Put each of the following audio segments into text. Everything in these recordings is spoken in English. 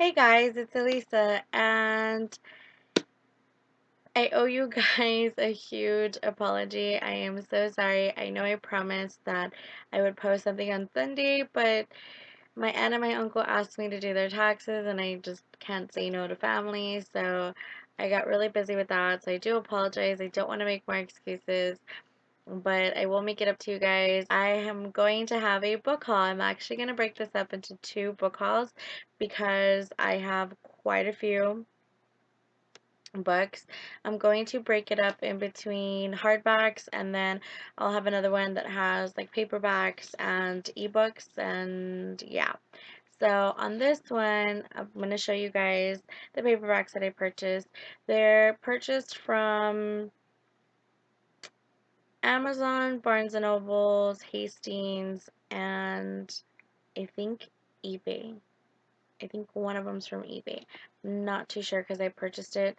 Hey guys, it's Elisa, and I owe you guys a huge apology. I am so sorry. I know I promised that I would post something on Sunday, but my aunt and my uncle asked me to do their taxes, and I just can't say no to family, so I got really busy with that, so I do apologize. I don't want to make more excuses, but I will make it up to you guys. I am going to have a book haul. I'm actually going to break this up into two book hauls because I have quite a few books. I'm going to break it up in between hardbacks, and then I'll have another one that has like paperbacks and ebooks, and yeah. So on this one, I'm going to show you guys the paperbacks that I purchased. They're purchased from Amazon, Barnes& and Nobles, Hastings, and I think eBay. I think one of them's from eBay. Not too sure because I purchased it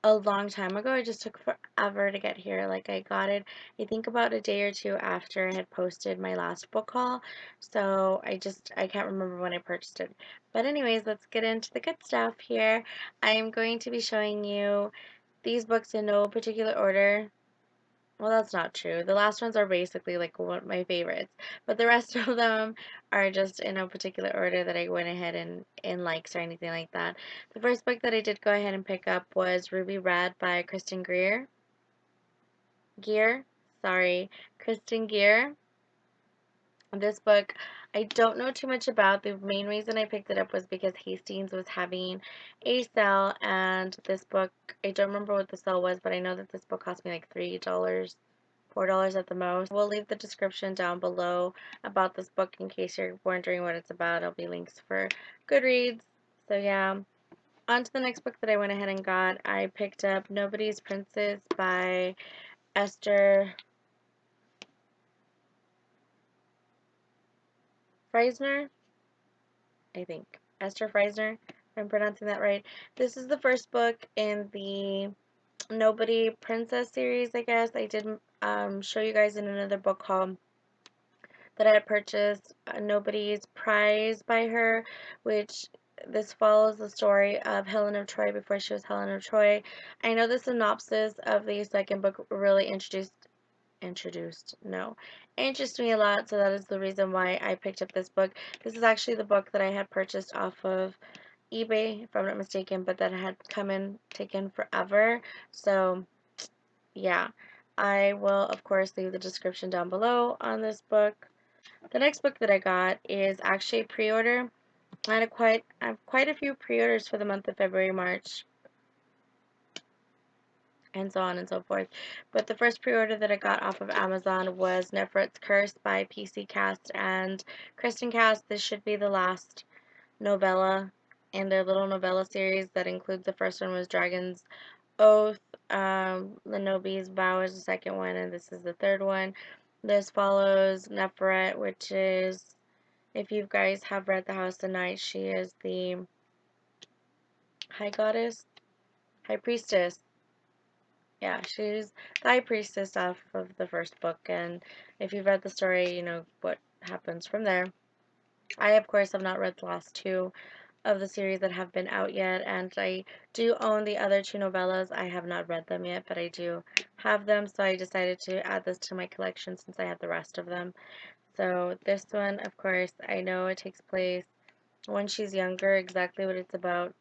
a long time ago. It just took forever to get here. Like, I got it, I think, about a day or two after I had posted my last book haul. So I can't remember when I purchased it. But anyways, let's get into the good stuff here. I am going to be showing you these books in no particular order. Well, that's not true. The last ones are basically like one of my favorites, but the rest of them are just in no particular order that I went ahead and in likes or anything like that. The first book that I did go ahead and pick up was Ruby Red by Kristen Greer. Kristen Gear. This book, I don't know too much about. The main reason I picked it up was because Hastings was having a sale, and this book, I don't remember what the sale was, but I know that this book cost me like $3, $4 at the most. We'll leave the description down below about this book in case you're wondering what it's about. It'll be links for Goodreads. So yeah, on to the next book that I went ahead and got. I picked up Nobody's Princess by Esther Freisner, I think. Esther Freisner, if I'm pronouncing that right. This is the first book in the Nobody Princess series, I guess. I did show you guys in another book haul that I had purchased, Nobody's Prize by her, which this follows the story of Helen of Troy before she was Helen of Troy. I know the synopsis of the second book really interested me a lot, so that is the reason why I picked up this book. This is actually the book that I had purchased off of eBay, if I'm not mistaken, but that had taken forever. So yeah, I will of course leave the description down below on this book. The next book that I got is actually a pre-order. I have quite a few pre-orders for the month of February, March, and so on and so forth. But the first pre-order that I got off of Amazon was Nefret's Curse by PC Cast and Kristen Cast. This should be the last novella in their little novella series that includes, the first one was Dragon's Oath, Lenobi's Vow is the second one, and this is the third one. This follows Nefret, which is, if you guys have read The House of Night, she is the high goddess, high priestess. Yeah, she's the high priestess off of the first book, and if you've read the story, you know what happens from there. I, of course, have not read the last two of the series that have been out yet, and I do own the other two novellas. I have not read them yet, but I do have them, so I decided to add this to my collection since I had the rest of them. So this one, of course, I know it takes place when she's younger. Exactly what it's about,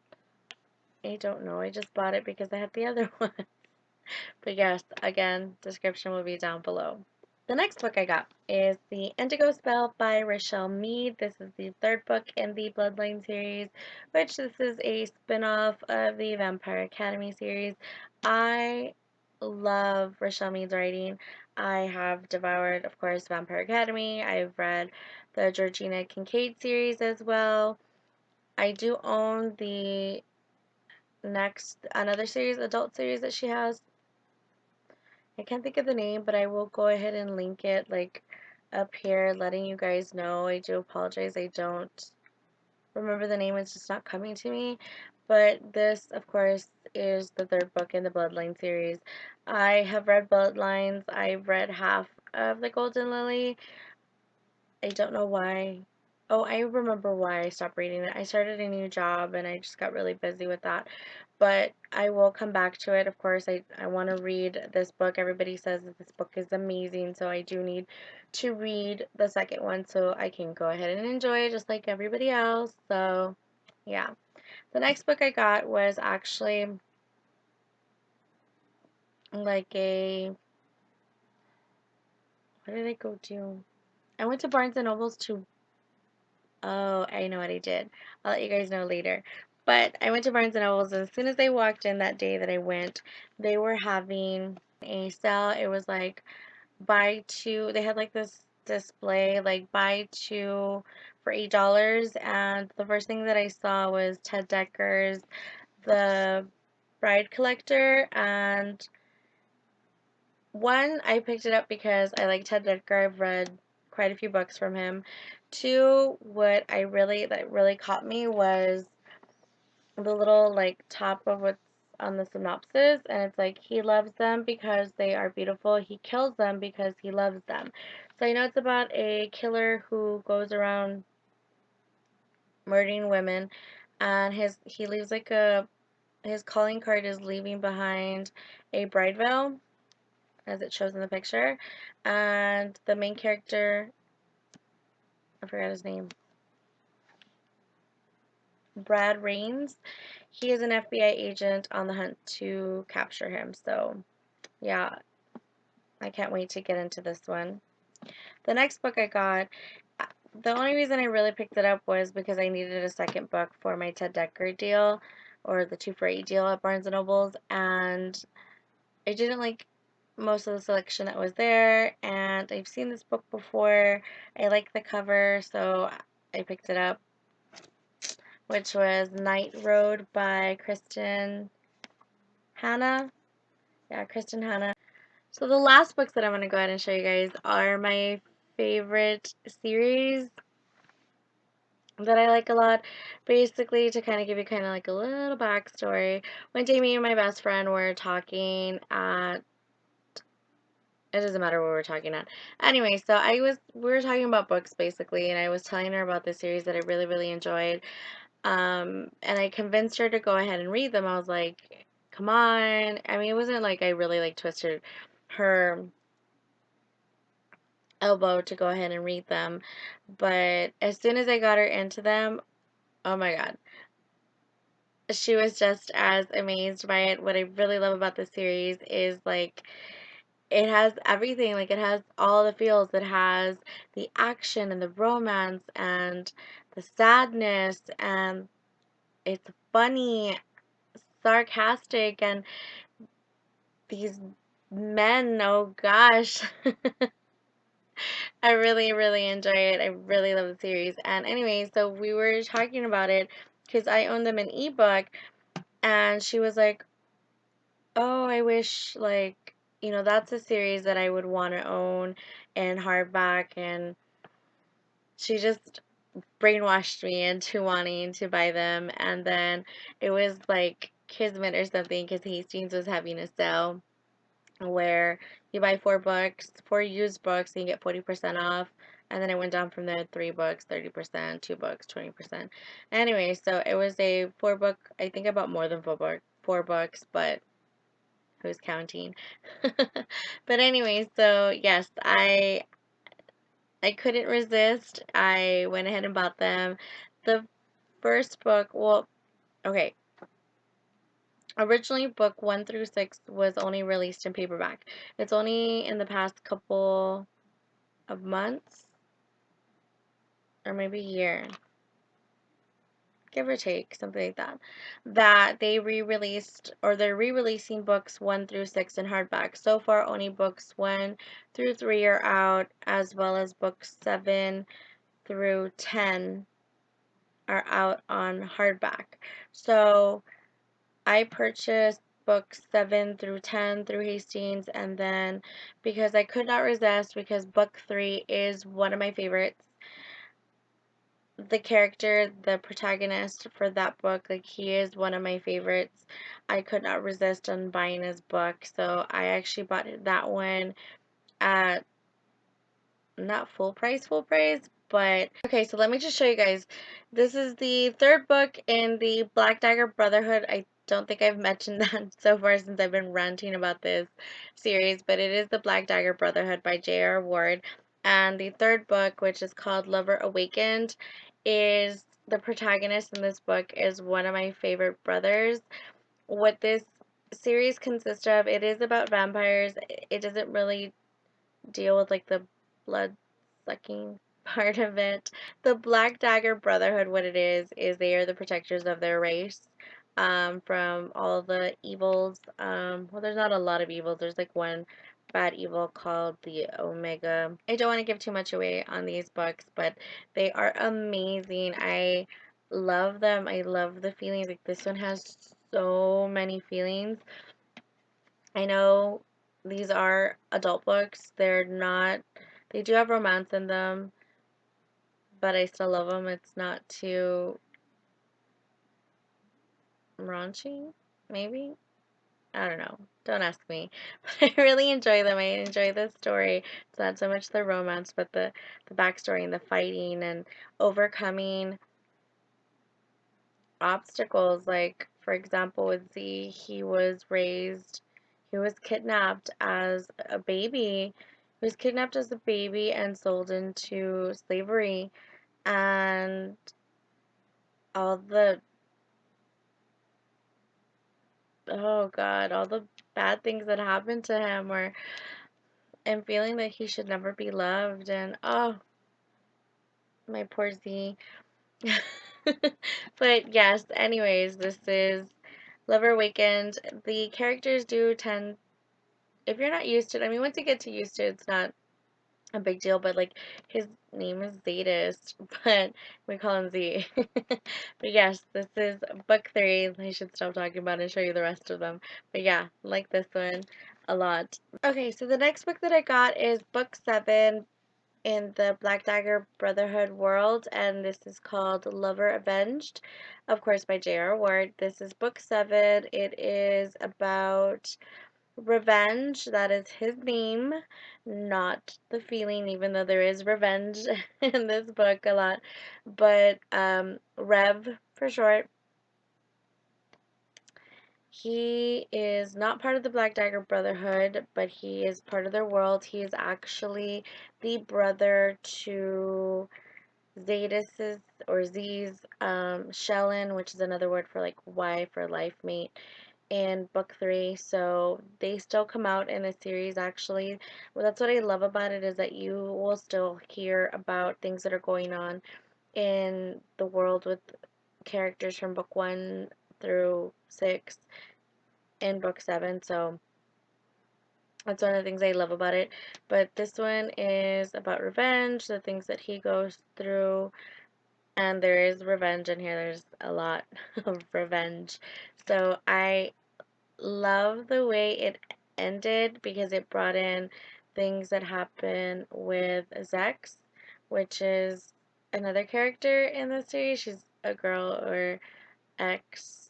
I don't know. I just bought it because I had the other one. But yes, again, description will be down below. The next book I got is The Indigo Spell by Rochelle Mead. This is the third book in the Bloodline series, which this is a spin-off of the Vampire Academy series. I love Rochelle Mead's writing. I have devoured, of course, Vampire Academy. I've read the Georgina Kincaid series as well. I do own the another series, adult series that she has. I can't think of the name, but I will go ahead and link it like up here, letting you guys know. I do apologize, I don't remember the name, it's just not coming to me. But this, of course, is the third book in the Bloodline series. I have read Bloodlines. I've read half of the Golden Lily. I don't know why Oh, I remember why I stopped reading it. I started a new job and I just got really busy with that. But I will come back to it. Of course, I want to read this book. Everybody says that this book is amazing, so I do need to read the second one so I can go ahead and enjoy it just like everybody else. So, yeah. The next book I got was actually like what did I go to? I went to Barnes& and Nobles to Oh, I know what I did. I'll let you guys know later. But I went to Barnes& and Nobles, and as soon as I walked in that day that I went, they were having a sale. It was like buy two. They had like this display, like buy two for $8. And the first thing that I saw was Ted Decker's The Bride Collector. And one, I picked it up because I like Ted Decker. I've read quite a few books from him. Two, that really caught me was the little like top of what's on the synopsis, and it's like he loves them because they are beautiful. He kills them because he loves them. So I know it's about a killer who goes around murdering women, and he leaves like a his calling card is leaving behind a bride veil, as it shows in the picture. And the main character, I forgot his name, Brad Rains, he is an FBI agent on the hunt to capture him. So, yeah, I can't wait to get into this one. The next book I got, the only reason I really picked it up was because I needed a second book for my Ted Decker deal, or the 2 for 8 deal at Barnes& and Nobles, and I didn't like most of the selection that was there, and I've seen this book before. I like the cover, so I picked it up, which was Night Road by Kristen Hanna. Yeah, Kristen Hanna. So the last books that I'm going to go ahead and show you guys are my favorite series that I like a lot. Basically, to kind of give you kind of like a little backstory, one day me and my best friend were talking at it doesn't matter what we're talking at. Anyway, so we were talking about books basically, and I was telling her about this series that I really, really enjoyed. And I convinced her to go ahead and read them. I was like, come on. I mean, it wasn't like I really like twisted her elbow to go ahead and read them. But as soon as I got her into them, oh my God. She was just as amazed by it. What I really love about the series is like it has everything. Like it has all the feels. It has the action and the romance and the sadness, and it's funny, sarcastic, and these men, oh gosh. I really, really enjoy it. I really love the series. And anyway, so we were talking about it because I own them in ebook, and she was like, "Oh, I wish like, that's a series that I would want to own in hardback." And she just brainwashed me into wanting to buy them. And then it was like Kismet or something because Hastings was having a sale where you buy 4 books, 4 used books, and you get 40% off. And then it went down from there, 3 books, 30%, 2 books, 20%. Anyway, so it was a 4 book, I think I bought more than 4 books, but who's counting? But anyway, so yes, I couldn't resist. I went ahead and bought them. The first book, well, okay, originally book 1 through 6 was only released in paperback. It's only in the past couple of months, or maybe a year, give or take, something like that, that they re-released, or they're re-releasing books 1 through 6 in hardback. So far, only books 1 through 3 are out, as well as books 7 through 10 are out on hardback. So I purchased books 7 through 10 through Hastings, and then because I could not resist, because book 3 is one of my favorites, the character, the protagonist for that book, like he is one of my favorites. I could not resist on buying his book, so I actually bought that one at not full price, But okay, so let me just show you guys. This is the third book in the Black Dagger Brotherhood. I don't think I've mentioned that so far since I've been ranting about this series, but it is the Black Dagger Brotherhood by J.R. Ward. And the third book, which is called Lover Awakened, is the protagonist in this book is one of my favorite brothers. What this series consists of, it is about vampires. It doesn't really deal with like the blood sucking part of it. The Black Dagger Brotherhood, what it is they are the protectors of their race from all the evils. Well, there's not a lot of evils. There's like one bad evil called the Omega. I don't want to give too much away on these books, but they are amazing. I love them. I love the feelings. Like this one has so many feelings. I know these are adult books. They're not, they do have romance in them, but I still love them. It's not too raunchy, maybe? I don't know. Don't ask me. But I really enjoy them. I enjoy the story. It's not so much the romance, but the backstory and the fighting and overcoming obstacles. Like, for example, with Z, he was kidnapped as a baby. He was kidnapped as a baby and sold into slavery. And all the, oh God, all the bad things that happened to him were, and feeling that he should never be loved. And oh, my poor Z. But yes, anyways, this is Lover Awakened. The characters do tend, if you're not used to it, I mean, once you get to used to it, it's not a big deal, but like his name is Zadist, but we call him Z. But yes, this is book 3. I should stop talking about it and show you the rest of them. But yeah, like this one a lot. Okay, so the next book that I got is book 7 in the Black Dagger Brotherhood world, and this is called Lover Avenged, of course, by J.R. Ward. This is book 7. It is about revenge. That is his name, not the feeling, even though there is revenge in this book a lot. But Rev for short. He is not part of the Black Dagger Brotherhood, but he is part of their world. He is actually the brother to Zadis's or Z's Shellen, which is another word for like wife or life mate in book 3. So they still come out in a series actually. Well, that's what I love about it, is that you will still hear about things that are going on in the world with characters from book 1 through 6 in book 7. So that's one of the things I love about it. But this one is about revenge, the things that he goes through, and there is revenge in here. There's a lot of revenge. So I love the way it ended because it brought in things that happen with Zex, which is another character in the series. She's a girl or ex.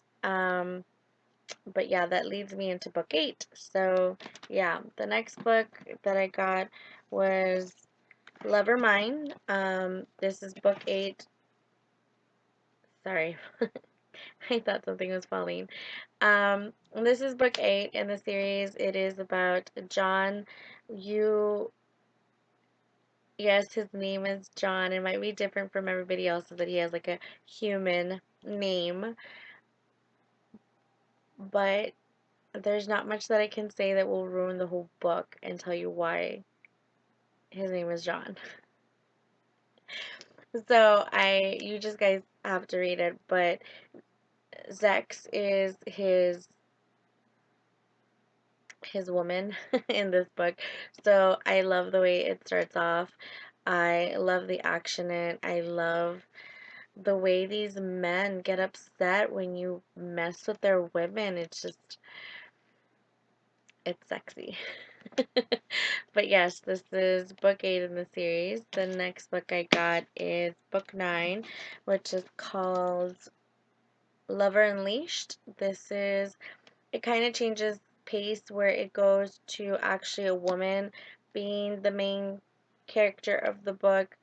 But yeah, that leads me into book 8. So yeah, the next book that I got was Lover Mine. This is book 8. Sorry, I thought something was falling. This is book 8 in the series. It is about John. You, yes, his name is John. It might be different from everybody else's, that he has like a human name, but there's not much that I can say that will ruin the whole book and tell you why his name is John. So you just guys have to read it, but Zex is his woman in this book. So I love the way it starts off. I love the action in it. I love the way these men get upset when you mess with their women. It's just, it's sexy. But yes, this is book 8 in the series. The next book I got is book 9, which is called Lover Unleashed. It kind of changes pace where it goes to actually a woman being the main character of the book.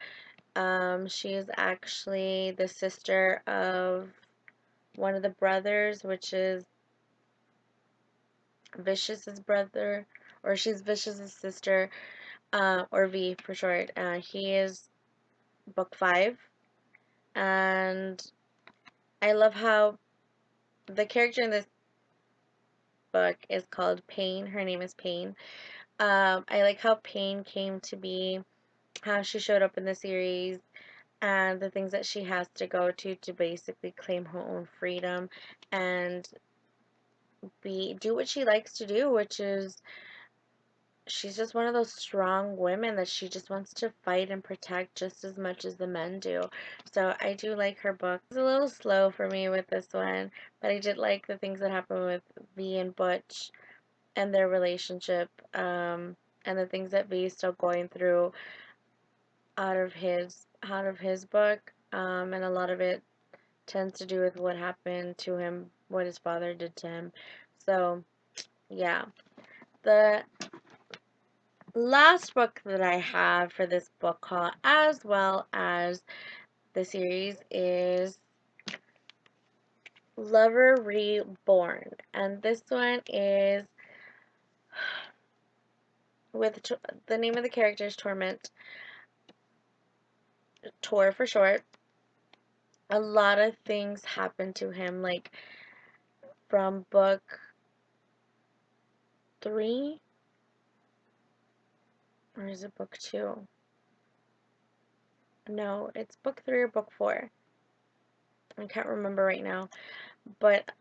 She is actually the sister of one of the brothers, which is Vicious's brother, or she's Vicious's sister, or V for short. He is book 5, and I love how the character in this book is called Pain. Her name is Pain. I like how Pain came to be, how she showed up in the series, and the things that she has to go to basically claim her own freedom and do what she likes to do, which is she's just one of those strong women that she just wants to fight and protect just as much as the men do. So I do like her book. It's a little slow for me with this one, but I did like the things that happen with V and Butch and their relationship, and the things that V is still going through out of his book, and a lot of it tends to do with what happened to him, what his father did to him. So yeah, the last book that I have for this book haul, as well as the series, is Lover Reborn, and this one is with the name of the character is Torment, Tor for short. A lot of things happen to him, like from book 3, or is it book 2? No, it's book 3 or book 4. I can't remember right now, but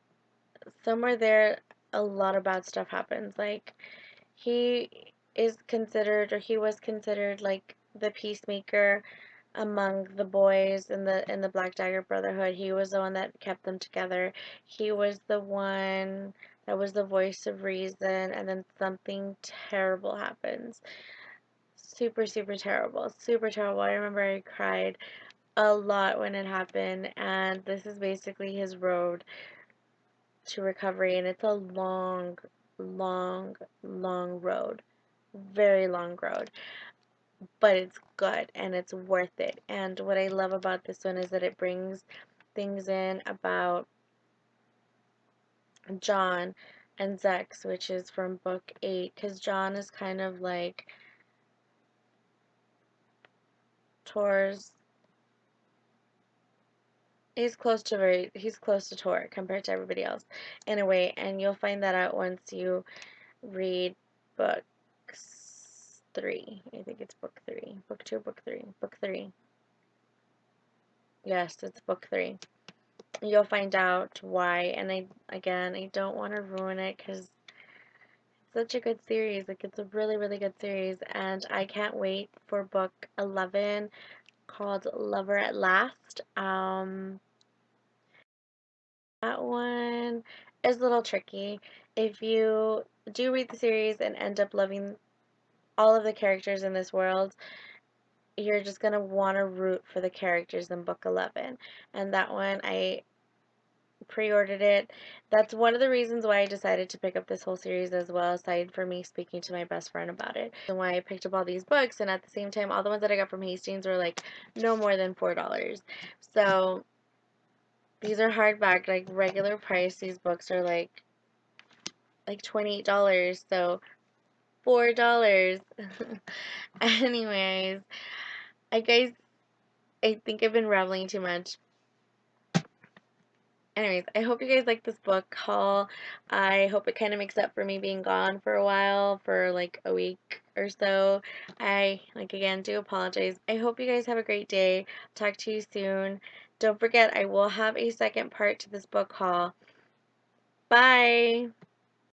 somewhere there, a lot of bad stuff happens. Like, he is considered, or he was considered, like the peacemaker among the boys in the Black Dagger Brotherhood. He was the one that kept them together. He was the one that was the voice of reason, and then something terrible happens. Super, super terrible. Super terrible. I remember I cried a lot when it happened, and this is basically his road to recovery, and it's a long, long, long road. Very long road, but it's good and it's worth it. And what I love about this one is that it brings things in about John and Zex, which is from book 8, because John is kind of like Tor's. He's close to Tor compared to everybody else in a way, and you'll find that out once you read book 3. I think it's book 3. Book 2, book 3. Book 3. Yes, it's book 3. You'll find out why, and I don't want to ruin it because it's such a good series. Like, it's a really, really good series, and I can't wait for book 11, called Lover at Last. That one is a little tricky. If you do read the series and end up loving all of the characters in this world, you're just going to want to root for the characters in book 11. And that one, I pre-ordered it. That's one of the reasons why I decided to pick up this whole series as well, aside from me speaking to my best friend about it. And why I picked up all these books, and at the same time, all the ones that I got from Hastings were like no more than $4. So these are hardback, like regular price. These books are like $28, so $4. Anyways, guys, I think I've been rambling too much. Anyways, I hope you guys like this book haul. I hope it kind of makes up for me being gone for a while, for like a week or so. I, like, again, do apologize. I hope you guys have a great day. Talk to you soon. Don't forget, I will have a second part to this book haul. Bye!